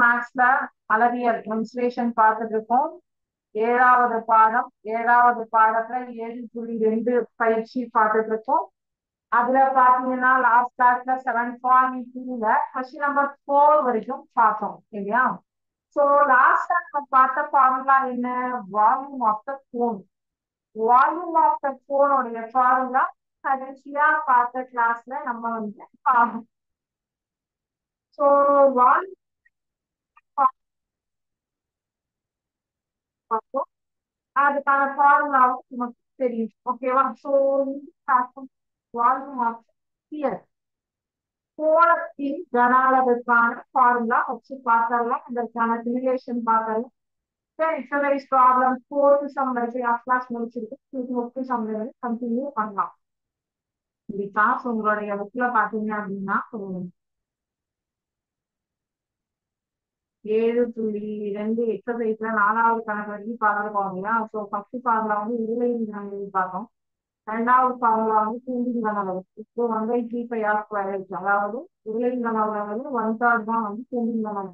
மேக்ஸ்ல அளவியல் மென்சுரேஷன் பார்த்துட்டு இருக்கோம். ஏழாவது பாடத்துல 7.2 பயிற்சி பார்த்துட்டு இருக்கோம். அதுல பாத்தீங்கன்னா லாஸ்ட் கிளாஸ்ல 7.2ல கொஸ்டின் நம்பர் 4 வரைக்கும் பார்த்தோம் இல்லையா? சோ லாஸ்ட் நம்ம பார்த்த ஃபார்முலா என்ன? Volume of the cone. Volume of the கோனுடைய ஃபார்முலா கடைசியா பார்த்த கிளாஸ்ல நம்ம வந்து பார்த்தோம். ஸோ வால்யூம் பார்த்தோம், அதுக்கான ஃபார்முலாவும் நமக்கு தெரியும். ஓகேவா? ஸோ வால்யூம் ஆஃப் ஸ்பியர், கோளத்தின் கன அளவுக்கான ஃபார்முலா வச்சு பார்த்தரலாம். அதற்கான சிமுலேஷன் பார்த்தரலாம். எக்ஸசைஸ் ப்ராப்ளம் 4th சம் வரைக்கும் ஆஃப் கிளாஸ் முடிச்சிருக்கு. 5th சம் வரை கண்டினியூ பண்ணலாம். இந்த கிளாஸ் உங்களுடைய புக்ல பாத்தீங்க அப்படின்னா 7.2 எக்ஸசைஸ்ல 4வது கணக்கு வரைக்கும் பார்த்துருக்கோம் இல்லையா? ஸோ ஃபர்ஸ்ட் ஃபார்முலா வந்து இருளை பார்த்தோம். ரெண்டாவது ஃபார்முலா வந்து தூண்டின் கனவு. இப்போ 1/3πr², அதாவது இருளின் கனவுல வந்து 1/3 தான் வந்து தூண்டின் கனவு.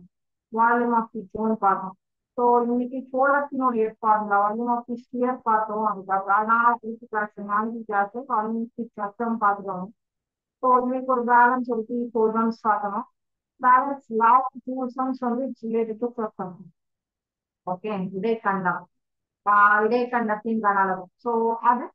வால்யூம் ஆஃப் தி கோன் பார்த்தோம். ஸோ இன்னைக்கு கோலத்தினுடைய formula volume of the sphere பார்த்தோம். அதுக்கப்புறம் 4th class 4th class volume கஷ்டம் பார்த்துக்கணும். ஸோ இன்னைக்கு ஒரு பேலன்ஸ் ஒரு 4 சம்ஸ் பார்க்கணும். பேலன்ஸ் லாஸ்ட் 2 சம்ஸ் வந்து ரிலேட்டட் டு ப்ரொஃபஷன். ஓகே, இடைக்கண்டத்தின் கன அளவு. ஸோ அது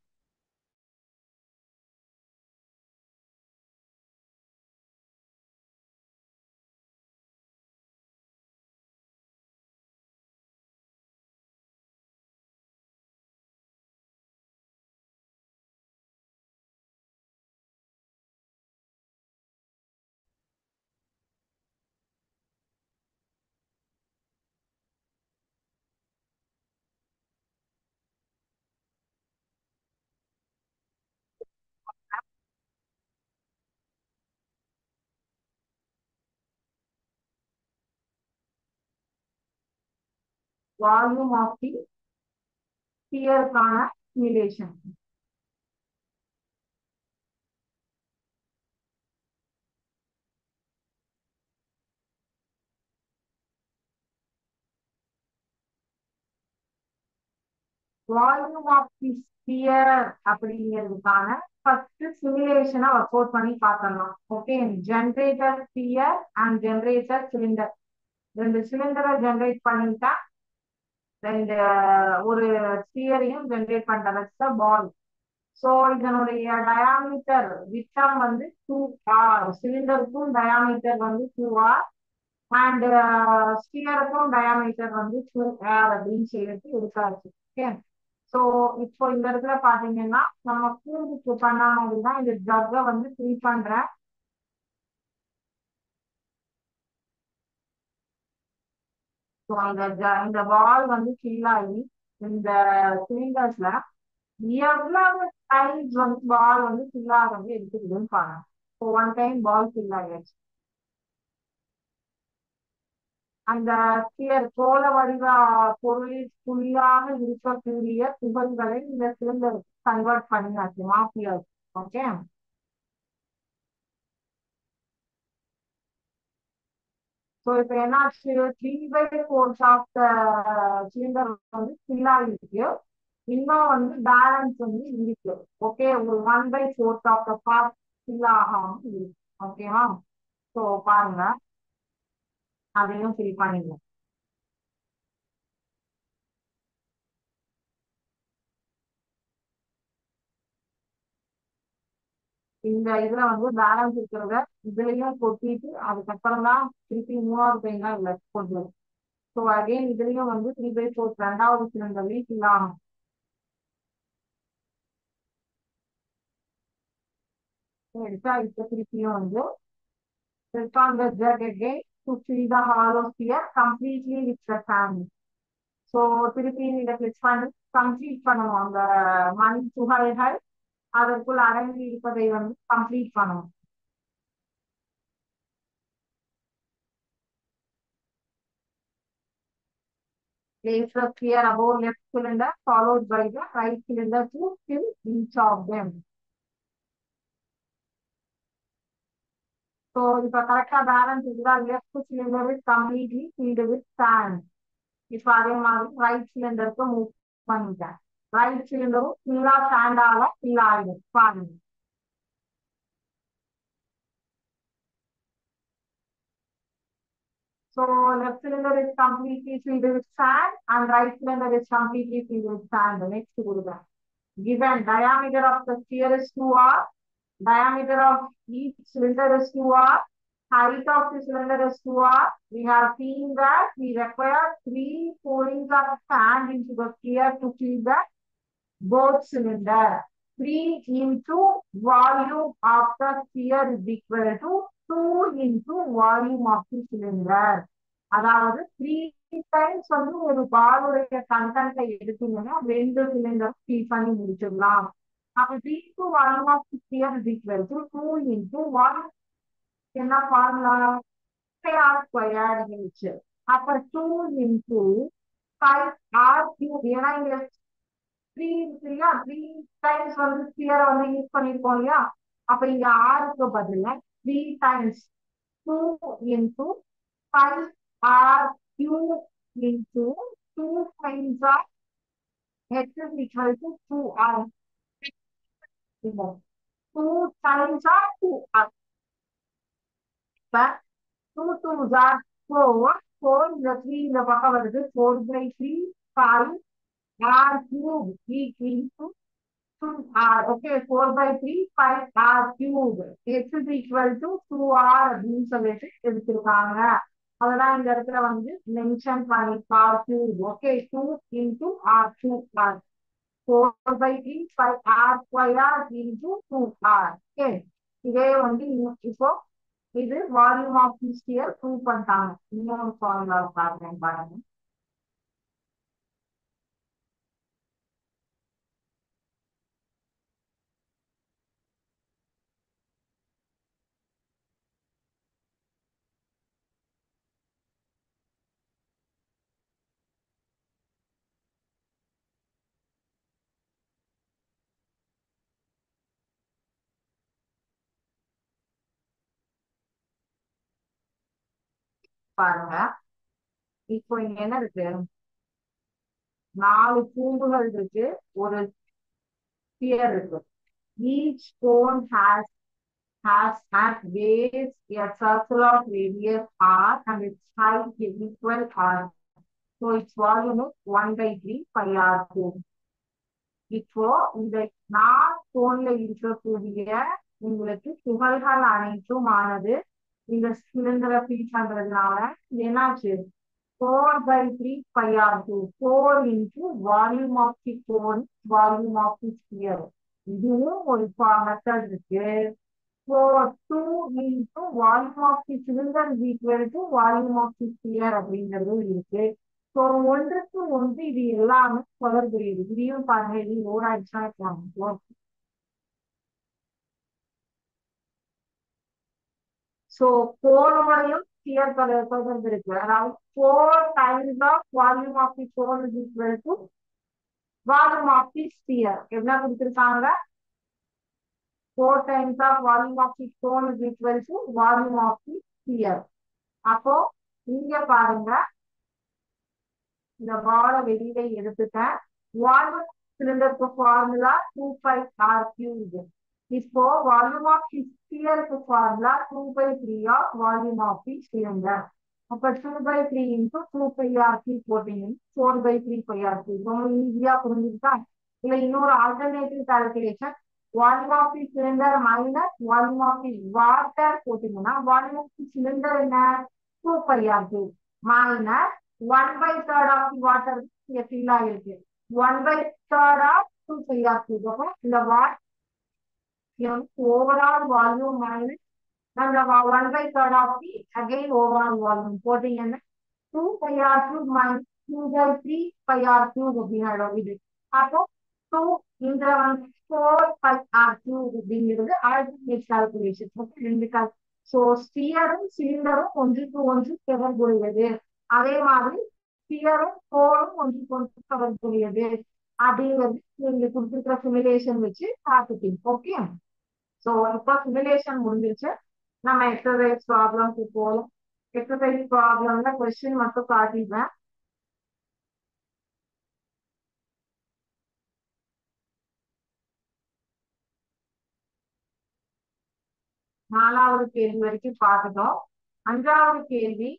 வால்யூம் ஆஃப் தி ஸ்பியருக்கான சிமுலேஷன். வால்யூம் ஆஃப் தி ஸ்பியர் அப்படிங்கிறதுக்கான ஃபர்ஸ்ட் சிமுலேஷனை ஒர்க் அவுட் பண்ணி பார்க்கலாம். Okay, generator sphere and generator cylinder, 2 சிலிண்டரை ஜென்ரேட் பண்ணிட்டா ஒரு ஸ்பியரையும் ஜென்ரேட் பண்றத பால். ஸோ இதனுடைய டயாமீட்டர் விட்டம் வந்து 2r, சிலிண்டருக்கும் டயாமீட்டர் வந்து 2r அண்ட் ஸ்பியருக்கும் டயாமீட்டர் வந்து 2r அப்படின்னு சொல்லிட்டு எடுத்தாச்சு. ஓகே, ஸோ இப்போ இந்த இடத்துல பாத்தீங்கன்னா நம்ம கூண்டுக்கு பண்ண மாதிரி தான் இந்த ஜக்கை வந்து ஃபில் பண்றேன். ஸோ இந்த பால் வந்து ஃபில் ஆகி இந்த சிலிண்டர்ஸ்ல எவ்வளவு டைம்ஸ் வந்து பால் வந்து ஃபில் ஆகிறது எடுத்துக்கிதுன்னு பாருங்க. ஸோ 1 டைம் பால் ஃபில் ஆகிடுச்சு. அந்த ஸ்பியர் கோள வடிவ பொருளில் புள்ளியாக இருக்கக்கூடிய துகள்களை இந்த சிலிண்டருக்கு கன்வெர்ட் பண்ணியாச்சு, மாற்றியாச்சு. ஓகே, ஸோ இப்போ என்ன ஆச்சு? 3/4 ஆஃப் த சிலிண்டர் வந்து ஃபில் ஆகிருக்கு. இன்னும் வந்து பேலன்ஸ் வந்து இருக்கு. ஓகே, ஒரு 1/4 ஆஃப் த பார்ட் ஃபில் ஆகாம இருக்கு. ஓகேவா? ஸோ பாருங்க, அதையும் ஃபில் பண்ணிடுவோம். இந்த இதுல வந்து பேலன்ஸ் இருக்கிறத இதுலயும் கொட்டிட்டு அதுக்கப்புறம் தான் திருப்பி 3வது டைம் தான் இதுல கொண்டு. ஸோ அகைன் இதுலயும் வந்து 3/4 2வது சிலிண்டர்லயும் ஃபில் ஆகும். எடுத்தா இப்ப திருப்பியும் வந்து click on the jug again to fill the hollow sphere completely with the sand. So திருப்பி நீங்க கிளிக் பண்ணி கம்ப்ளீட் பண்ணணும். அந்த மண் துகள்கள் அதற்குள் அடங்கி இருப்பதை வந்து கம்ப்ளீட் பண்ணணும். Place the sphere above left cylinder followed by the right cylinder to fill each of them. So இப்போ கரெக்டா பேலன்ஸ் இருக்குதா? Left cylinder is completely filled with sand. இப்போ அதே மாதிரி ரைட் சிலிண்டருக்கு மூவ் பண்ணிட்டேன். ரைட் சிலிண்டரும் ஃபுல்லா சாண்டால ஃபில் ஆயிடும் பாருங்க. So left cylinder is completely filled with sand and right cylinder is completely filled with sand. Next to that. Given diameter of the sphere is 2r, diameter of each cylinder is 2r, height of the cylinder is 2r. We have seen that we require 3 pourings of sand into the sphere to fill the both cylinder. 3 into volume of the sphere is equal to 2 into volume of the cylinder. அதாவது 3 times வந்து ஒரு பாலுடைய கண்டென்ட்டை எடுத்தீங்கன்னா 2 cylinder fill பண்ணி முடிச்சிடலாம். அப்ப 3 to 1 of 6 is equal to 2 into 1 என்ன formula r square இருந்துச்சு. அப்ப 2 into 5r cube ஏன்னா இங்க 3 இருக்கு இல்லையா, 3 டைம்ஸ் வந்து ஸ்பியரை வந்து யூஸ் பண்ணிருக்கோம் இல்லையா. அப்ப இங்க ஆருக்கு பதிலா 3 times 2 into 5r cube into 2 times of h is equal to 2r. 2 times of 2r. But 2 2s are 4. 4 இந்த 3 இந்த பக்கம் வருது. 4 by 3 5 r cube equal to 2r. Okay, 4 by 3 5r cube. h is equal to 2r அப்படின்னு சொல்லிட்டு எடுத்திருக்காங்க. அதெல்லாம் இந்த இடத்துல வந்து மென்ஷன் பண்ணிருக்கார் cube. Okay, 2 into r cube r. 4 by 3 5r square into 2r. Okay, இதே வந்து இப்போ இது volume of the sphere prove பண்ணிட்டாங்க. இன்னொரு ஃபார்முலா பாருங்க. பாருங்க, இப்போ இங்க என்ன இருக்கு? 4 கூம்புகள் இருக்கு, ஒரு ஸ்பியர் இருக்கு. Each cone has at base a circle of radius r and its height is equal r. So its volume is 1 by 3 pi r cube. இப்போ இந்த 4 கோன்ல இருக்கக்கூடிய உங்களுக்கு துகள்கள் அனைத்தும் ஆனது இந்த சிலிண்டரை ஃபில் பண்றதுனால என்னாச்சு? 4 by 3 pi r cube. 4 into volume of the cone, volume of the sphere. இதுவும் ஒரு மெத்தட் இருக்கு. So 2 into volume of the cylinder is equal to volume of the sphere அப்படிங்கிறது இருக்கு. ஸோ ஒன்றுக்கு ஒன்று இது எல்லாமே தொடர்புடையது. இதையும் பாருங்க, இது லோட் ஆயிடுச்சுன்னா ஸோ கோனோடையும் ஸ்பியர் தொடர்பு இருக்கு. அதாவது 4 times of volume of the cone is equal to volume of the sphere. என்ன கொடுத்திருக்காங்க? 4 times of volume of the cone is equal to volume of the sphere. அப்போ இங்க பாருங்க, இந்த பாலை வெளியில எடுத்துட்டேன். வால்யூம் சிலிண்டருக்கு ஃபார்முலா 2πr cube. இப்போ வால்யூம் ஆஃப் தி ஸ்பியருக்கு formula 2/3 of volume of the cylinder. அப்ப 2/3 into 2πr cube போட்டீங்க 4/3 πr cube. ரொம்ப ஈஸியா புரிஞ்சுக்கிட்டா? இல்ல இன்னொரு alternative calculation, volume of the cylinder minus volume of the water போட்டீங்கன்னா வால்யூம் ஆஃப் தி சிலிண்டர் என்ன? 2πr cube minus 1/3 of the water fill ஆயிருக்கு. 1/3 of 2πr cube. அப்போ இந்த what overall volume minus and the 1/3 of the again overall volume போட்டீங்கன்னா 2πr cube minus 2/3 πr cube அப்படின்னு இது. அப்போ 2 இந்த 4πr cube அப்படிங்கிறது ஆல்டர்னேட் கால்குலேஷன். ரெண்டு ஸோ ஸ்பியரும் சிலிண்டரும் ஒன்றுக்கு ஒன்று தொடர்புடையது. அதே மாதிரி ஸ்பியரும் கோனும் ஒன்றுக்கு ஒன்று தொடர்புடையது அப்படிங்கிறது நீங்க கொடுத்துருக்கிற சிமுலேஷன் வச்சு பார்த்துட்டீங்க. ஓகே, ஸோ இப்போ சிமுலேஷன் முடிஞ்சிருச்சு. நம்ம எக்ஸசைஸ் ப்ராப்ளம்க்கு போகலாம். எக்ஸசைஸ் ப்ராப்ளம்ல கொஸ்டின் மட்டும் காட்டிடுவேன். நாலாவது கேள்வி வரைக்கும் பார்த்துட்டோம். அஞ்சாவது கேள்வி,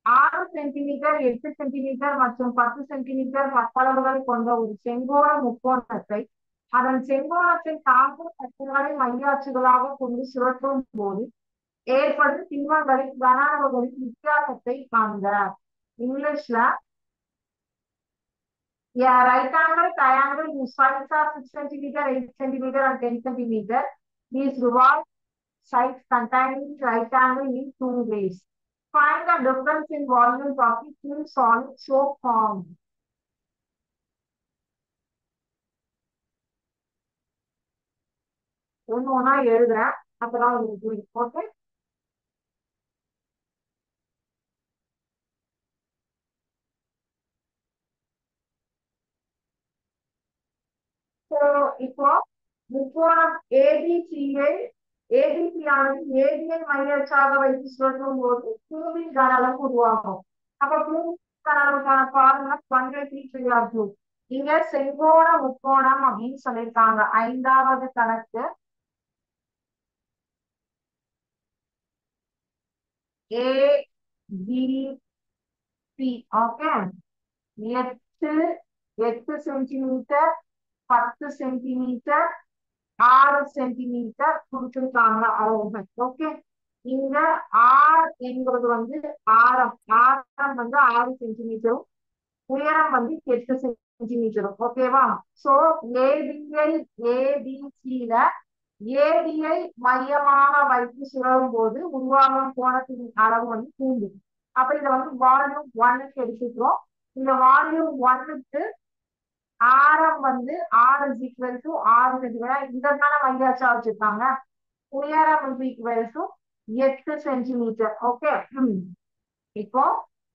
6 சென்டிமீட்டர், 8 சென்டிமீட்டர் மற்றும் 10 சென்டிமீட்டர் பரப்பளவுகள் கொண்ட ஒரு செங்கோண முக்கோணத்தை அதன் செங்கோணத்தை தாங்கும் தட்டுகளை மையாட்சிகளாக கொண்டு சுழற்றும் போது ஏற்படும் திண்மங்களின் கன அளவுகளின் வித்தியாசத்தை காண்க. இங்கிலீஷ்ல, a right angle triangle whose sides are 6 centimeter, 8 centimeter and 10 centimeter is revolved sides containing right angle in two ways. Find the difference in volumes of the two solids so formed. ஒன்னு ஒன்னா எழுதுறேன், அப்பதான் உங்களுக்கு புரியும். Okay, இப்போ முக்கோணம் ஏபிசியை ABC ஆனது ஏபியை மையச்சாக வைத்து சுழற்றும் போது பூமியின் கன அளவு உருவாகும். அப்ப பூமியின் கன அளவுக்கான ஃபார்முலா 1/3 இங்க செங்கோண முக்கோணம் அப்படின்னு சொல்லியிருக்காங்க. ஐந்தாவது கணக்கு ABC. Okay, 8 8 centimetre, 10 centimetre, 6 centimetre கொடுத்துருக்காங்க அளவுகள். ஓகே, இங்க ஆர் என்பது வந்து ஆரம். ஆரம் வந்து 6 சென்டிமீட்டரும் உயரம் வந்து 8 சென்டிமீட்டரும். ஓகேவா? சோ ஏபிஐ ஏபிசியில ஏபிஐ மையமாக வைத்து சுழலும் போது உருவாகும் கோணத்தின் அளவு வந்து கூடும். அப்ப இத வந்து வால்யூம் 1க்கு எடுத்துக்கிறோம். இந்த வால்யூம் 1க்கு ஆரம் வந்து r is equal to 6 centimetre. இதற்கான மையாச்சா வச்சிருக்காங்க. உயரம் is equal to 8 centimetre. Okay, இப்போ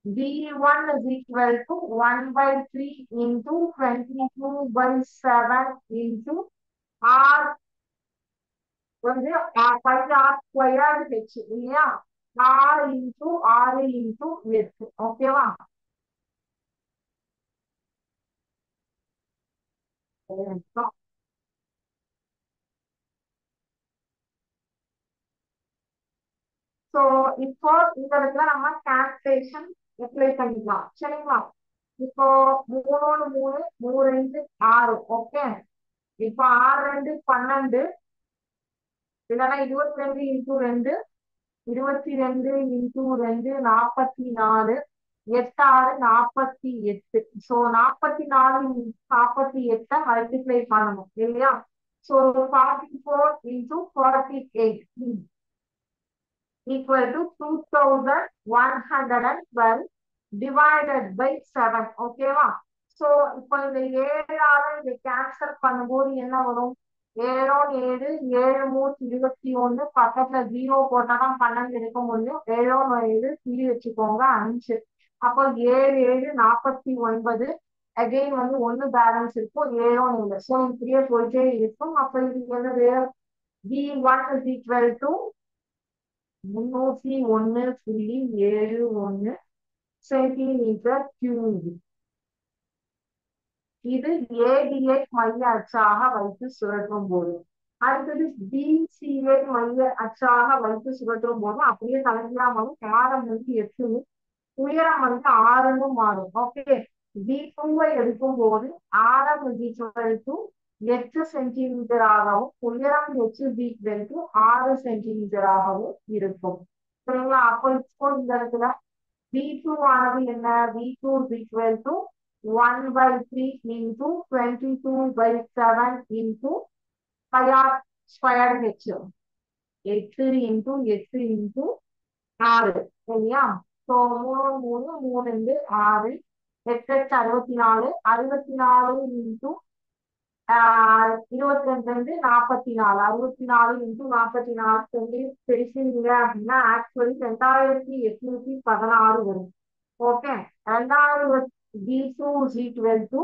V1 is equal to 1/3 into 22/7 into R வந்து பை ஆர் ஸ்கொயர்டு ஹெச் இல்லையா? 6 into 6 into 8. ஓகேவா? சோ இப்போ இந்த இடத்துல நம்ம கால்குலேஷன் அப்ளை பண்ணிக்கலாம். சரிங்களா? இப்போ 3 3 3 2 6. ஓகே, இப்போ 6 2 12 இல்லைன்னா 22 into 2 22 into 2 44. 8 6 48. சோ 44 48 மல்டிப்ளை பண்ணணும் இல்லையா? So 44 into 48 equal to 2112 divided by 7. ஓகேவா? சோ இப்போ இந்த 7ஆல இதை கேன்சல் பண்ணும்போது என்ன வரும்? 7 7 7 3 21. பக்கத்துல 0 போட்டாதான் 12 எடுக்க முடியும். 7 7 கிளி வச்சுக்கோங்க 5. அப்போ 7 7 49. அகைன் வந்து 1 பேலன்ஸ் இருக்கும். 7 7. சோ இப்படியே போயிட்டே இருக்கும். அப்ப இது என்னது? V1 is equal to 301.71 centimetre cube. இது ஏடிஐ மைய அச்சாக வைத்து சுழற்றும் போது. அடுத்தது பிசிஐ மைய அச்சாக வைத்து சுழற்றும் போது அப்படியே தலைகீழாமலும் ஆரம் வந்து 8, உயரம் வந்து 6ன்னு மாறும். ஓகே, B2 எடுக்கும் போது ஆரம் = 8 சென்டிமீட்டராகவும் உயரம் h 6 சென்டிமீட்டராகவும் இருக்கும். சரிங்களா? அப்போ இப்போ இந்த இடத்துல V2 ஆனது என்ன? V2 = 1/3 into 22/7 into pi r squared h. 8 into 8 into 6 சரியா? ஸோ 3 3 3 2 6. 8 64. 64 into 22 44. 64 into 44 பெருசுங்க அப்படின்னா ஆக்சுவலி 2816 வரும். Okay, 2000 B2 is equal to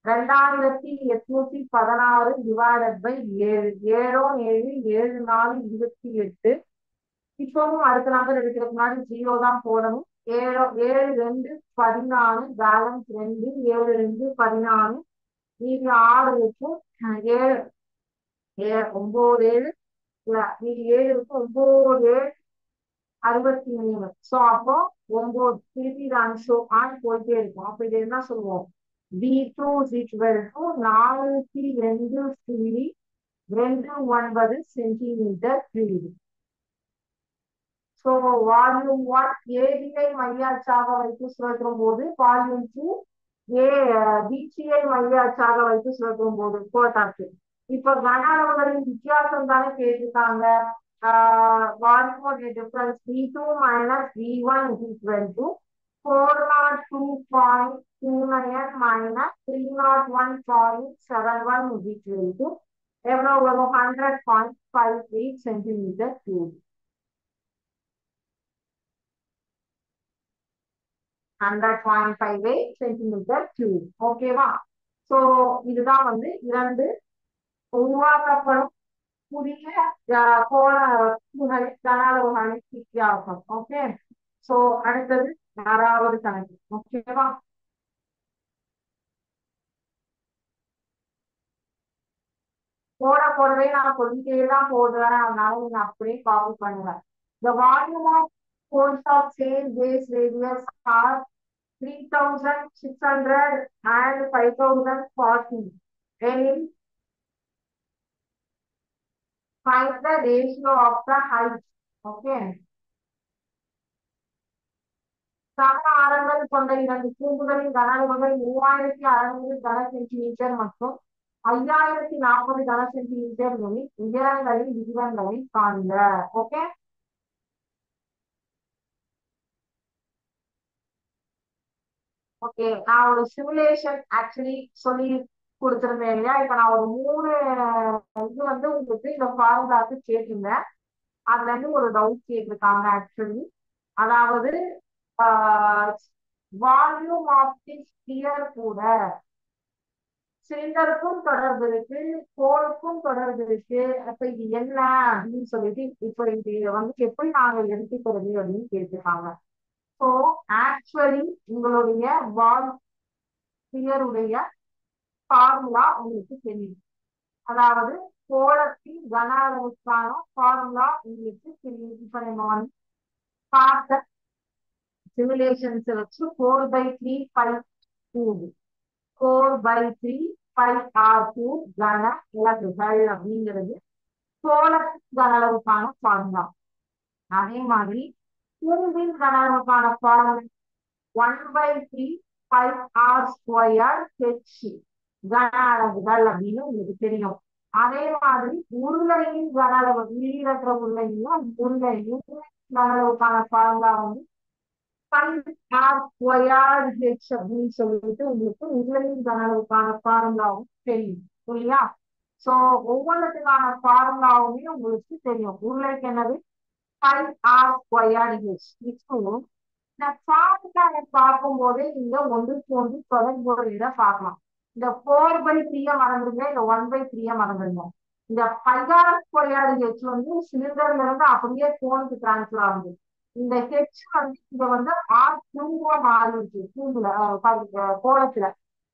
2816 divided by 7. 7 7 7 4 28. இப்பவும் அடுத்த நம்பர் எடுக்கிறதுக்கு முன்னாடி 0 தான் போடணும். 7 2 14 பேலன்ஸ் 2 7 2 14 மீதி 6 இருக்கும். 7 9 7 இல்ல மீதி 7 இருக்கும். 9 7 63. சோ அப்போ 9 திருப்பி தான் ஷோ ஆன் போயிட்டே இருக்கும். அப்ப இது என்ன சொல்லுவோம்? V2 is equal to 402 centimetre cube. So volume 1 ஏபிஐ மையாச்சாக வைத்து சுழற்றும் போது, வால்யூம் 2 ஏ பிசிஐ மையாச்சாக வைத்து சுழற்றும் போது போட்டாச்சு. இப்ப கன அளவுகளின் வித்தியாசம் தானே கேட்டிருக்காங்க. வால்யூமோட difference V2 minus V1 is equal to 402.29 minus 301.71 is equal to எவ்வளவு வரும்? 100.58 சென்டிமீட்டர் கியூப். 100.58 centimetre cube. ஓகேவா? சோ இதுதான் வந்து இரண்டு உருவாக்கப்படும் புதிய கோண கன அளவுகளின் வித்தியாசம். ஓகே. சோ அடுத்தது 6வது கணக்கு. ஓகேவா? போடவே நான் சொல்லிட்டே தான் போடுறேன். அதனால நீங்க அப்படியே காப்பி பண்ணுங்க. The volume of cones of same base radius are 3600 and 5040. Then find the ratio of the height. Okay. சம ஆரங்கள் கொண்ட இரண்டு கூம்புகளின் கன அளவுகள் 3600 கன சென்டிமீட்டர் மற்றும் 5040 கன சென்டிமீட்டர் உயரங்களின் விகிதங்களை காண்க. ஓகே. ஓகே, நான் ஒரு சிமுலேஷன் ஆக்சுவலி சொல்லி கொடுத்துருந்தேன் இல்லையா? இப்ப நான் ஒரு 3 இது வந்து உங்களுக்கு இந்த ஃபார்முலாக்கு கேட்டிருந்தேன். அதுல இருந்து ஒரு டவுட் கேட்டிருக்காங்க ஆக்சுவலி. அதாவது வால்யூம் ஆஃப் தி ஸ்பியர் கூட சிலிண்டருக்கும் தொடர்பு இருக்கு, கோலுக்கும் தொடர்பு இருக்கு. அப்ப இது என்ன அப்படின்னு சொல்லிட்டு இப்ப இது வந்து எப்படி நாங்க எடுத்துக்கிறது அப்படின்னு கேட்டிருக்காங்க. ஸோ ஆக்சுவலி உங்களுடைய வால் ஸ்பியருடைய ஃபார்முலா உங்களுக்கு தெரியும். அதாவது கோளத்தின் கன அளவுக்கான ஃபார்முலா உங்களுக்கு தெரியும். இப்ப நம்ம வந்து பார்த்த சிமுலேஷன்ஸ் வச்சு 4/3 pi cube 4/3 pi r cube கன இலக்குகள் அப்படிங்கிறது கோளத்தின் கன அளவுக்கான ஃபார்முலா. அதே மாதிரி கூம்பின் கன அளவுக்கான formula 1/3 pi r square h கன அளவுகள் அப்படின்னு உங்களுக்கு தெரியும். அதே மாதிரி உருளையின் கன அளவு நீரற்ற உருளையும் உருளையும் கன அளவுக்கான ஃபார்முலா வந்து அப்படின்னு சொல்லிட்டு உங்களுக்கு உருளையின் கன அளவுக்கான ஃபார்முலாவும் தெரியும் இல்லையா? சோ ஒவ்வொன்றுக்கான ஃபார்முலாவுமே உங்களுக்கு தெரியும். உருளைக்கு என்னது? 5r²h. இந்த ஃபார்முலாவை பார்க்கும் போதே நீங்க ஒன்றுக்கு ஒன்று தொடர்புடைய பார்க்கலாம். இந்த 4/3 மறந்துருங்க, இந்த 1/3 மறந்துருங்க. இந்த 5r²h வந்து சிலிண்டர்ல இருந்து அப்படியே கோனுக்கு டிரான்ஸ்பர் ஆகுது. இந்த ஹெச் வந்து இங்க வந்து R³ மாறிடுச்சு கோலத்துல.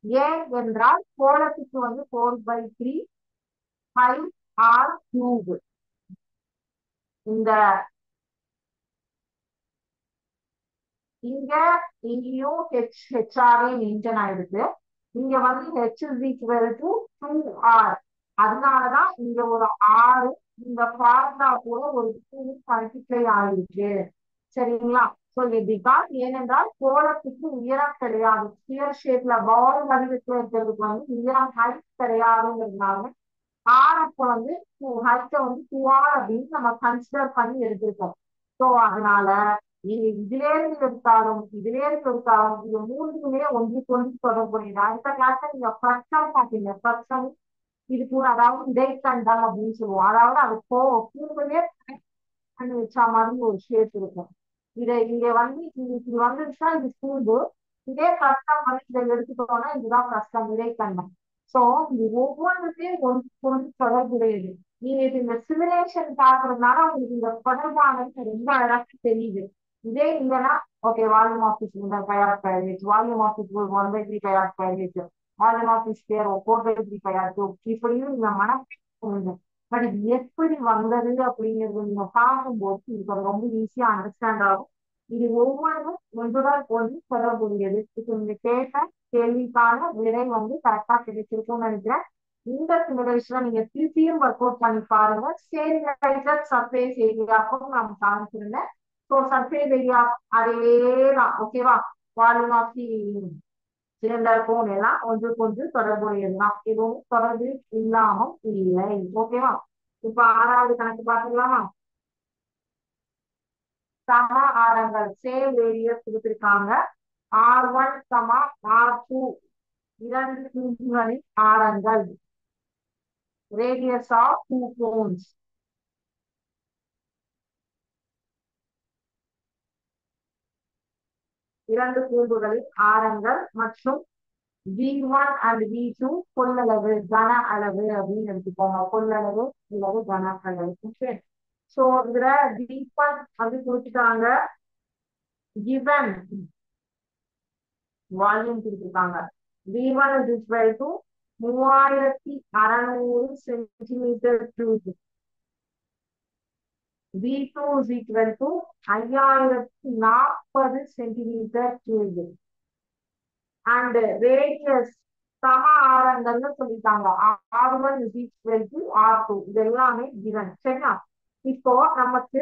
ஏன் என்றால் கோலத்துக்கு வந்து 4/3 5r³. இந்த இங்க இங்கேயும் ஹெச்ஆரே மெயின்டைன் ஆயிடுது. இங்க வந்து H is equal to 2r. அதனாலதான் இங்க ஒரு 6 இந்த ஃபார்முலா கூட ஒரு 2 மல்டிப்ளை ஆயிடுச்சு. சரிங்களா? பிகாஸ் ஏனென்றால் கோளத்துக்கு உயரம் கிடையாது. ஸ்பியர் ஷேப்ல பால் வடிவத்துல இருக்கிறதுக்கு வந்து உயரம் ஹைட் கிடையாதுங்கிறதுனால ஆரப்ப வந்து ஹைட்டை வந்து 2r அப்படின்னு நம்ம கன்சிடர் பண்ணி எடுத்திருக்கோம். ஸோ அதனால நீங்க இதுல இருந்து எடுத்தாலும் இது மூன்றுமே ஒன்றுக்கு ஒன்று தொடர்புடையது. அடுத்த கிளாஸ்ல நீங்க பிரச்சம் பாத்தீங்க. பிரச்சம் இது கூட அதாவது இடைக்கண்டம் அப்படின்னு சொல்லுவோம். அதாவது அது கூடவே பண்ணி வச்சா மாதிரி ஒரு ஷேப் இருக்கும். இங்க வந்து இப்படி வந்துருச்சா இது கூண்டு. இதே கஷ்டம் வந்து இதை எடுத்துட்டோம்னா இதுதான் கஷ்டம், இடைக்கண்டம். சோ இது ஒவ்வொன்றுமே ஒன்று தொடர்புடையது. நீங்க இது இந்த சிமுலேஷன் பாக்குறதுனால உங்களுக்கு இந்த தொடர்பானது ரொம்ப அழகா தெரியுது. இதே இல்லைன்னா okay volume of the cylinder pi r square h, volume of the fluid 1/3 pi r square h, volume of the sphere 4/3 pi r cube, இப்படியும் இந்த மனப்பாடம். பட் இது எப்படி வந்தது அப்படிங்கிறது நீங்க பார்க்கும்போது இதுக்கு அது ரொம்ப ஈஸியா அண்டர்ஸ்டாண்ட் ஆகும். இது ஒவ்வொன்றும் ஒன்றுடன் ஒன்று தொடர்புடையது. இப்போ நீங்க கேட்ட கேள்விக்கான விடை வந்து கரெக்டா கிடைச்சிருக்கும்னு நினைக்கிறேன். இந்த சிமுலேஷனை நீங்க திருப்பியும் ஒர்க் அவுட் பண்ணி பாருங்க. ஸ்டேரிங் சர்ஃபேஸ் ஏரியாவுக்கும் நான் காமிச்சிருந்தேன். ஸோ சர்ஃபேஸ் ஏரியா அதேதான். ஓகேவா? Volume of the cylinder cone எல்லாம் ஒன்றுக்கு ஒன்று தொடர்புடையதுதான். எதுவும் தொடர்பு இல்லாமல் இல்லை. ஓகேவா? இப்ப 6வது கணக்கு பார்த்துக்கலாமா? சம ஆரங்கள் சேம் ஏரியா கொடுத்திருக்காங்க. R1, R2 இரண்டு தூண்களின் ஆரங்கள் radius of two cones. இரண்டு கூம்புகளின் ஆரங்கள் மற்றும் V1 and V2 கொள்ளளவு கன அளவு அப்படின்னு எடுத்துக்கோங்க. கொள்ளளவு அல்லது கன அளவு. ஓகே. சோ இதுல V1 அப்படி கொடுத்துட்டாங்க. given வால்யூம் கொடுத்துருக்காங்க. V1 is equal to 3600 centimetre cube. V2 is equal to 5040 centimetre cube. And radius சம ஆரங்கள்னு சொல்லிட்டாங்க. R1 is equal to R2. இது எல்லாமே given. சரியா? இப்போ நமக்கு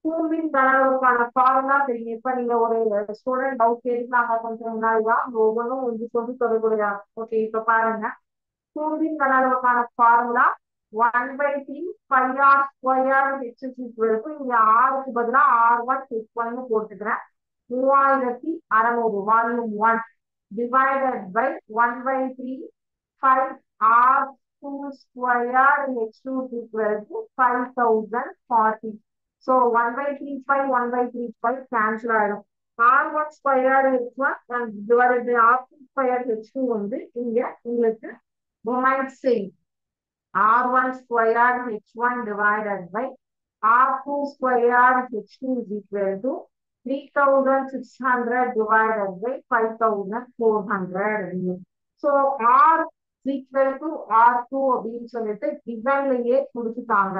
கூம்பின் கனவுக்கான ஃபார்முலா தெரியும். இப்ப நீங்க ஒரு ஸ்டூடெண்ட் டவுட் கேட்கலாங்க கொஞ்சம் முன்னாடிதான் ஒவ்வொன்றும் சொல்லி தொடர்புடையா. ஓகே இப்ப பாருங்க. கூம்பின் கனவுக்கான formula 1/3 πr square h is equal to இங்க ஆறுக்கு பதிலா R1 H1 போட்டுக்கிறேன். 3600 volume 1 divided by 1/3 5 R2 square H2 is equal to 5040. So 1/3 5 1/3 5 cancel ஆயிடும். R1 square H1 and divided by R2 square H2 வந்து இங்க உங்களுக்கு moment same. R1 square H1 divided by R2 square H2 is equal to 3600 divided by 5400. So R is equal to R2 அப்படின்னு சொல்லிட்டு டிசைன்லயே கொடுத்துட்டாங்க.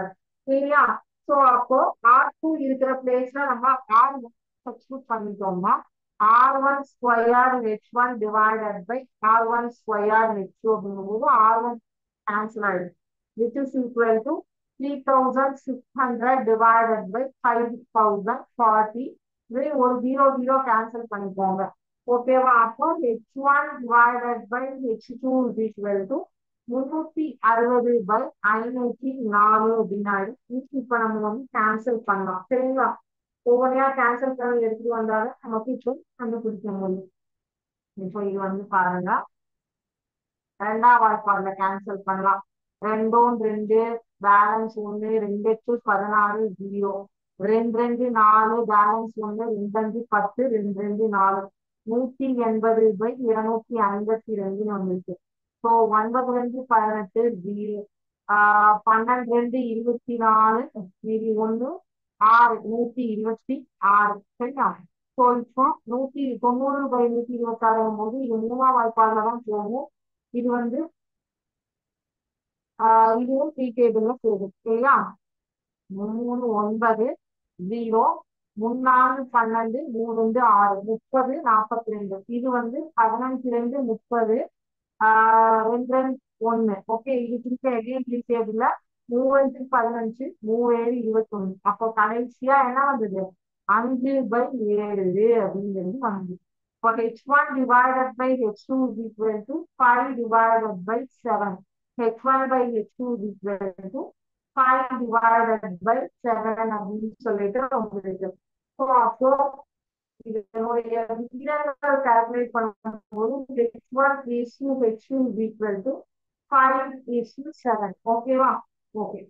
சரியா? So அப்போ R2 இருக்கிற பிளேஸ்ல நம்ம R1 சப்ஸ்டிட்யூட் பண்ணிட்டோம்னா R1 square H1 divided by R1 square H2 அப்படிங்கும்போது R1 cancel ஆயிடும். Which is equal to 3600 divided by 5040. ஒரு 0 கேன்சல் பண்ணிக்கோங்க. ஓகேவா? அப்போ H1 divided by H2 is equal to 360 by 504 அப்படின்னாலும் இப்ப நம்ம வந்து கேன்சல் பண்ணலாம். சரிங்களா? ஒவ்வொன்றையா கேன்சல் பண்ணி எடுத்துட்டு வந்தாலும் நமக்கு இப்போ கண்டுபிடிக்க முடியும். இப்போ இது வந்து பாருங்க. 2ஆம் வாய்ப்பாடுல கேன்சல் பண்ணலாம். 2 2 பேலன்ஸ் 1 2 16 0 2 2 4 பேலன்ஸ் 1 2 5 10 2 2 4 180 by 252 வந்துருக்கு. ஸோ 9 2 18 0 12 2 24 மீதி 1 6 126. சரியா? ஸோ இப்போ 190 by 126 போது இது 3ஆம் வாய்ப்பாடுல தான் போகும். இது வந்து இதுவும் த்ரீ டேபிள்ல போகும். சரியா? 3 9 0 3 4 12 3 2 6 30 42. இது வந்து 15 2 30 2 2 1. ஓகே இது திருப்பி அகைன் த்ரீ டேபிள்ல 3 15 3 7 21. அப்போ கடைசியா என்ன வந்தது? 5/7 அப்படிங்கிறது வந்து. இப்போ H1 divided by H2 is equal to 5 divided by 7. H1 by H2 is equal to 5 divided by 7 அப்படின்னு சொல்லிட்டு உங்களுக்கு. ஸோ அப்போ இதனுடைய விகிதங்கள் கால்குலேட் பண்ணும்போது H1 is to H2 is equal to 5:7. ஓகேவா? ஓகே.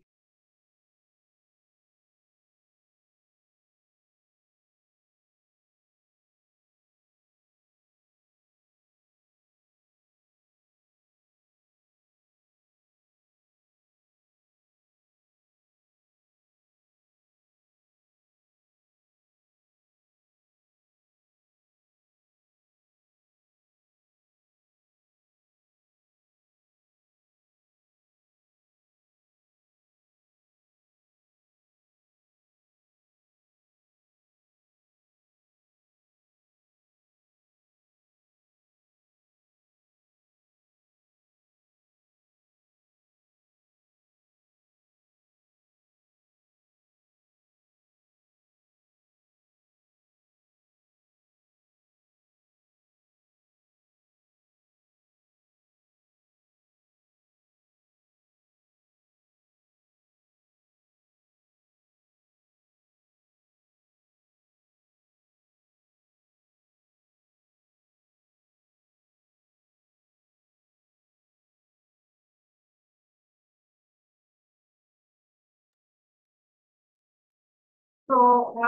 ஸோ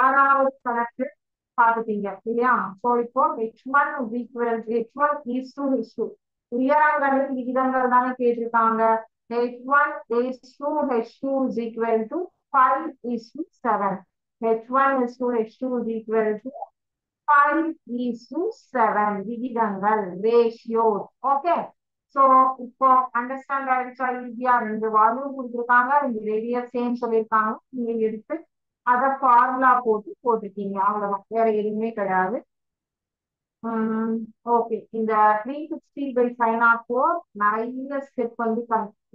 ஆறாவது கணக்கு பார்த்துட்டீங்க இல்லையா? ஸோ இப்போ h1 h1 is to h2 உயரங்களின் விகிதங்கள் தானே கேட்டிருக்காங்க. h1 is to h2 is equal to 5 is to 7. h1 is to h2 is equal to 5 is to 7 விகிதங்கள் ரேஷியோ. ஓகே. ஸோ இப்போ அண்டர்ஸ்டாண்ட் ஆயிடுச்சா? ஈஸியா ரெண்டு வால்யூம் கொடுத்துருக்காங்க, ரெண்டு ரேடியஸ் சேம் சொல்லியிருக்காங்க. நீங்க எடுத்து அதை ஃபார்முலா போட்டு போட்டுருக்கீங்க, அவ்வளவுதான், வேற எதுவுமே கிடையாது. ஓகே. இந்த 360/sin04 நிறைய ஸ்டெப் வந்து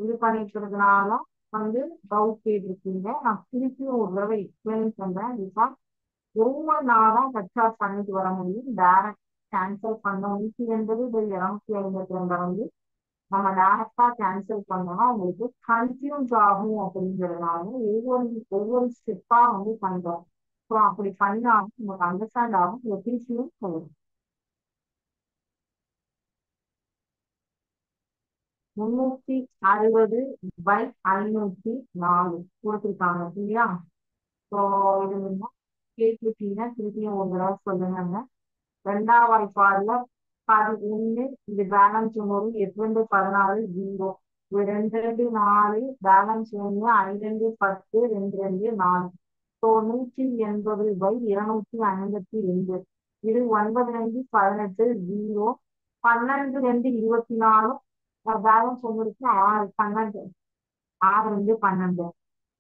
இது பண்ணிக்கிறதுனால வந்து டவுட் கேட்டிருக்கீங்க. நான் திருப்பியும் ஒரு தடவை எக்ஸ்பிளைன் பண்றேன். பிகாஸ் ஒவ்வொரு நாளும் கச்சாட் பண்ணிட்டு வர முடியும். டைரக்ட் கேன்சல் பண்ண 180/252 வந்து நம்ம டைரக்டா கேன்சல் பண்ணோம்னா உங்களுக்கு கன்ஃபியூஸ் ஆகும் அப்படிங்கிறதுனால ஒவ்வொரு ஒவ்வொரு ஸ்டெப்பா வந்து பண்றோம். ஸோ அப்படி பண்ணாலும் உங்களுக்கு அண்டர்ஸ்டாண்ட் ஆகும். திருப்பியும் சொல்லுங்க. 360/504 கொடுத்துருக்காங்க இல்லையா? ஸோ இது கேட்டுட்டீங்க, திருப்பியும் ஒரு தடவை சொல்லுங்க. ரெண்டாம் வாய்ப்பாடுல 11 இது பேலன்ஸ் ஒன்று, 8 2 16 0, 2 2 4 பேலன்ஸ் 1 5 2 10 2 2 4. ஸோ 180/252 இது 9 2 18 0, 12 2 24 பேலன்ஸ் ஒன்று இருக்கு 6 12 6 2 12.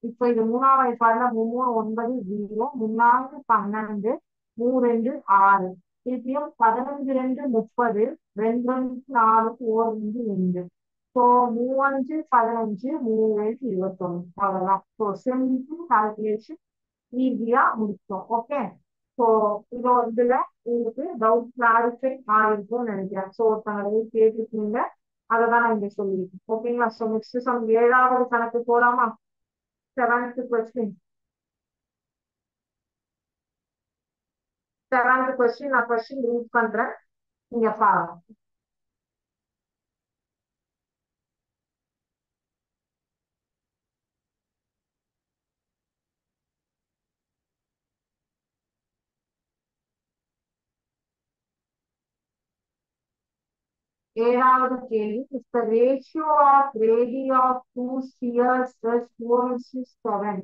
இப்ப இது மூணாம் வாய்ப்பாடுல 3 9 0, 3 12 3 2 6. திருப்பியும் 15 2 30, 2 2 4 4 2 2. ஸோ 3 5 15 3 21. அவ்வளவுதான். ஸோ சிம்பிள் கால்குலேஷன் ஈஸியா முடிச்சோம். ஓகே. ஸோ இதுல உங்களுக்கு டவுட் கிளாரிஃபை ஆயிருக்கும்னு நினைக்கிறேன். ஸோ ஒருத்தங்க கேட்டுருக்கீங்க, அதை தான் நான் இங்க சொல்லியிருக்கேன். ஓகேங்களா? ஸோ நெக்ஸ்ட் சம் 7வது கணக்கு போலாமா? 7th question. 7th question நான் question ரீட் பண்றேன், நீங்க பாருங்க. ஏழாவது கேள்வி. If the ratio of radii of two spheres is 4:7,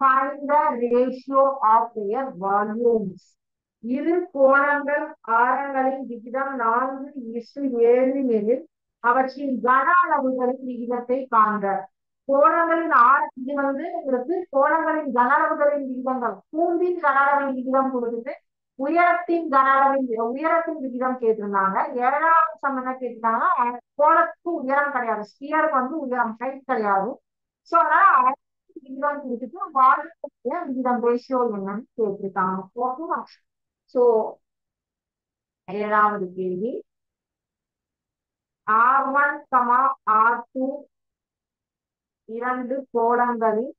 find the ratio of their volumes. இரு கோணங்கள் ஆரங்களின் விகிதம் 4:7 எனில் அவற்றின் கன அளவுகளின் விகிதத்தை காண்க. கோணங்களின் இது வந்து உங்களுக்கு கோணங்களின் கன அளவுகளின் விகிதங்கள், கூம்பின் கன அளவின் விகிதம் கொடுத்துட்டு உயரத்தின் விகிதம் கேட்டிருந்தாங்க. 7வது சம் என்ன கேட்டிருக்காங்கன்னா, கோணத்துக்கு உயரம் கிடையாது, ஸ்பியருக்கு வந்து உயரம் ஹைட் கிடையாது. சோ அதனால விகிதம் கொடுத்துட்டு வால்யூமுடைய விகிதம் ரேஷியோ என்னன்னு கேட்டிருக்காங்க. ஓகேவா? சோ 7வது கேள்வி. R1, R2 இரண்டு கோணங்களின்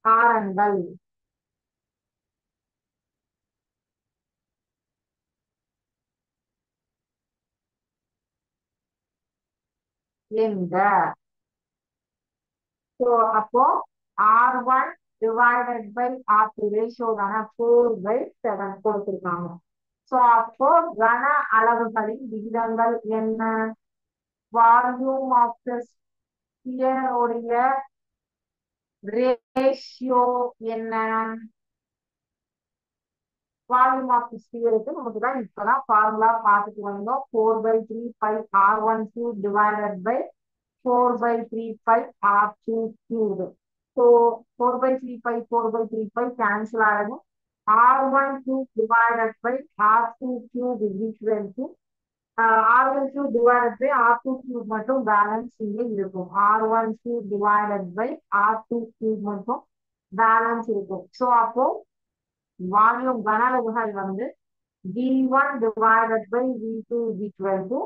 ஆரங்கள் என்க. அப்போ R1 divided by R2 ratio தானே 4/7 கொடுத்திருக்காங்க. சோ அப்போ கன அளவுகளின் விகிதங்கள் என்ன? வால்யூம் ஆஃப் தி ஸ்பியர் உடைய ரேஷியோ என்ன? வால்யூம் ஆஃப் தி ஸ்பியருக்கு நமக்கு தான் இப்பதான் ஃபார்முலா பார்த்துட்டு வந்தோம். 4/3πr12 divided by 4/3πr23. So 4/3π cancel ஆகும். R12 divided by R23 is equal to R12 divided by R23 மட்டும் பேலன்ஸ் இங்கே இருக்கும். R12 divided by R23 மட்டும் பேலன்ஸ் இருக்கும். ஸோ அப்போ வால்யூம் கன அளவுகள் வந்து V1 divided by V2 is equal to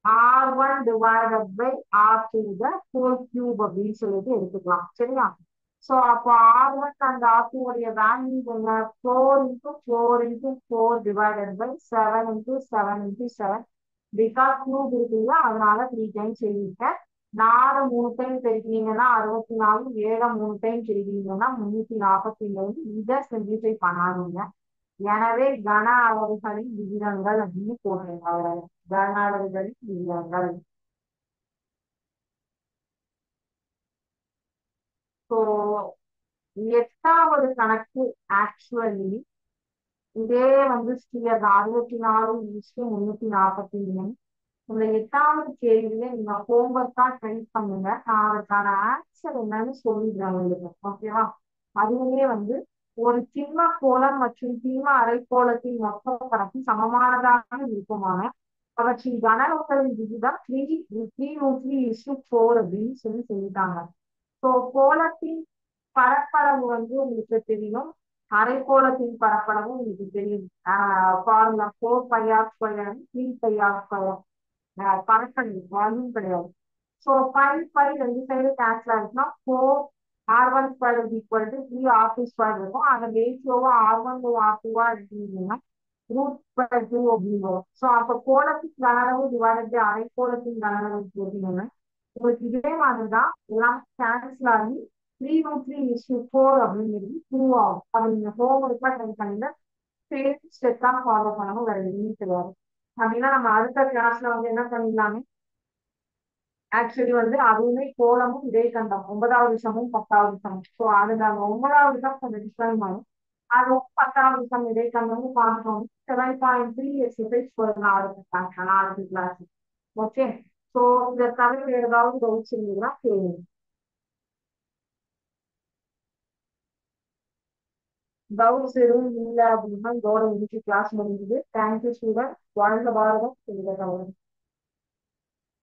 R1 divided by R2 the whole cube அப்படின்னு சொல்லிட்டு எடுத்துக்கலாம். சரியா? சோ அப்போ R1 and R2 உடைய வேல்யூ என்ன? 4 into 4 into 4 divided by 7 into 7 into 7. Because cube இருக்குல்ல, அதனால 3 டைம்ஸ் எழுதிட்டேன். நாலு மூணு டைம் பெருக்கினீங்கன்னா 64, ஏழை மூணு டைம் பெருக்கினீங்கன்னா 349. இதை சிம்பிளிஃபை பண்ணாதீங்க. எனவே கன அளவுகளின் விகிதங்கள் அப்படின்னு போடுறீங்க. கன அளவுகளின் விகிதங்கள். ஸோ எட்டாவது கணக்கு ஆக்சுவலி இதே வந்து ஸ்ரீயர் 64:343. இந்த எட்டாவது கேள்வியில நீங்க ஹோம்ஒர்க்கா ட்ரை பண்ணுங்க. நான் அதுக்கான ஆன்சர் என்னன்னு சொல்லிடுறேன் உங்களுக்கு. ஓகேவா? அதுவுமே வந்து ஒரு திண்ம கோளம் மற்றும் திண்ம அரைக்கோளத்தின் மொத்த பரப்பு சமமானதாக இருக்குமான அவற்றின் கனஅளவுகளின் விகிதம் 3:4 அப்படின்னு சொல்லிட்டாங்க. ஸோ கோளத்தின் பரப்பளவு வந்து உங்களுக்கு தெரியும். அரைக்கோளத்தின் பரப்பளவு உங்களுக்கு தெரியும். Formula 4πr², 3πr². பரப்பளவு வால்யூம் கிடையாது. ஸோ பை ரெண்டு சைடு கேன்சல் ஆயிடுச்சுன்னா 4r1² = 3r2² இருக்கும். அந்த ரேஷியோவா R1 R2 எடுத்தீங்கன்னா √2 அப்படின்னு வரும். ஸோ அப்போ கோளத்தின் கனளவு டிவைடட் பை அரைக்கோளத்தின் கனளவு போட்டீங்கன்னா உங்களுக்கு இதே மாதிரிதான் எல்லாம் கேன்சல் ஆகி 3√3:4 அப்படிங்கிறது ப்ரூவ் ஆகும். அதை நீங்க ஹோம்ஒர்க்கா ட்ரை பண்ணுங்க. சேம் ஸ்டெப் தான் ஃபாலோ பண்ணணும், வேற எதுவும் கிடையாது. அப்படின்னா நம்ம அடுத்த கிளாஸ்ல வந்து என்ன பண்ணிடலாமே, ஆக்சுவலி வந்து அதுவுமே கோலமும் இதே கண்டம் 9வது சமம் 10வது சமம். ஸோ அது நாங்க 9வது தான் கொஞ்சம் டிஃபரெண்ட் பண்ணும். அதுவும் 10வது சமம் இதே கண்டமும் பார்த்தோம். 7.3 எக்ஸசைஸ் பண்ணலாம் அடுத்த கிளாஸ். ஓகே. ஸோ இந்த தவிர ஏதாவது டவுட்ஸ் இருந்ததுன்னா கேளுங்க. டவுட்ஸ் எதுவும் இல்லை அப்படின்னா இதோட முடிச்சு கிளாஸ் முடிஞ்சுது. Thank you student. வாழ்ந்த பாரதம்.